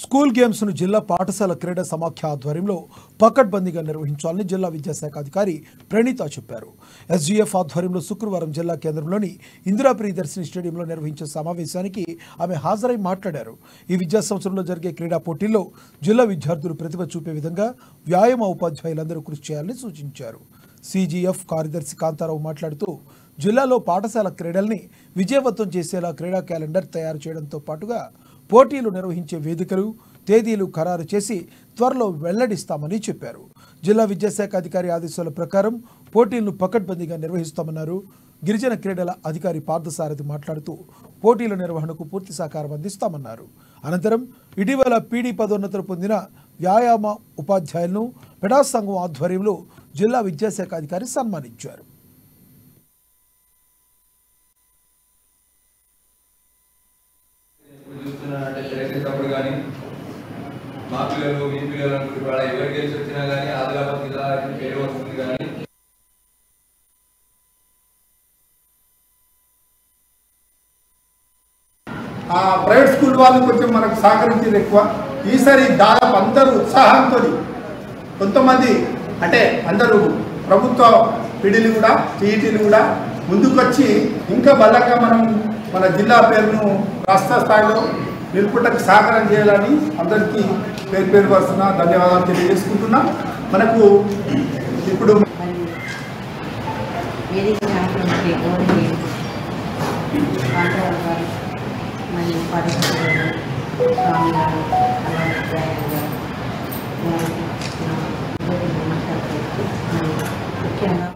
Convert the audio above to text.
School games ను జిల్లా పాఠశాల క్రీడా సమాఖ్య ఆధ్వర్యంలో పకడ్బందీగా నిర్వహించాలని జిల్లా విద్యాశాఖ అధికారి ప్రణీత చెప్పారు. ఎస్జీఎఫ్ ఆధ్వర్యంలో శుక్రవారం జిల్లా కేంద్రంలోని ఇందిరా ప్రియదర్శిని స్టేడియంలో నిర్వహించిన సమావేశానికి ఆమె హాజరై మాట్లాడారు. ఈ విద్యా సంవత్సరంలో జరిగే క్రీడా పోటీల్లో జిల్లా విద్యార్థులు ప్రతిభ చూపే విధంగా వ్యాయామ ఉపాధ్యాయులందరూ కృషి చేయాలని సూచించారు. సిజిఎఫ్ కార్యదర్శి కాంతారావు మాట్లాడుతూ జిల్లాలో పాఠశాల క్రీడల్ని విజయవంతం చేసేలా క్రీడా క్యాలెండర్ తయారు చేయడంతో పాటుగా పోటీలు నిర్వహించే వేదికలు తేదీలు ఖరారు చేసి త్వరలో వెల్లడిస్తామని చెప్పారు. జిల్లా విద్యాశాఖ అధికారి ఆదేశాల ప్రకారం పోటీలను పకడ్బందీగా నిర్వహిస్తామన్నారు. గిరిజన క్రీడల అధికారి పార్థసారథి మాట్లాడుతూ పోటీల నిర్వహణకు పూర్తి సహకారం అందిస్తామన్నారు. అనంతరం ఇటీవల పీడీ పదోన్నతులు పొందిన వ్యాయామ ఉపాధ్యాయులను పెడా సంఘం ఆధ్వర్యంలో జిల్లా విద్యాశాఖ అధికారి సన్మానించారు. మా పిల్లలు మీ పిల్లలు అనుకుంటే ఎవరు గెలిచి వచ్చినా కానీ ఆదిలాబాద్ జిల్లా పేరు వస్తుంది. కానీ ప్రైవేట్ స్కూల్ వాళ్ళు కొంచెం మనకు సహకరించేది ఎక్కువ. ఈసారి దాదాపు అందరూ ఉత్సాహంతో, కొంతమంది అంటే అందరూ ప్రభుత్వ పీడీలు కూడా టీఈటీలు కూడా ముందుకొచ్చి ఇంకా బలంగా మనం మన జిల్లా పేరును రాష్ట్ర స్థాయిలో నిలుపుటకు సహకారం చేయాలని అందరికీ పేరు పేరు వస్తున్న ధన్యవాదాలు తెలియజేసుకుంటున్నా. మనకు ఇప్పుడు ముఖ్యంగా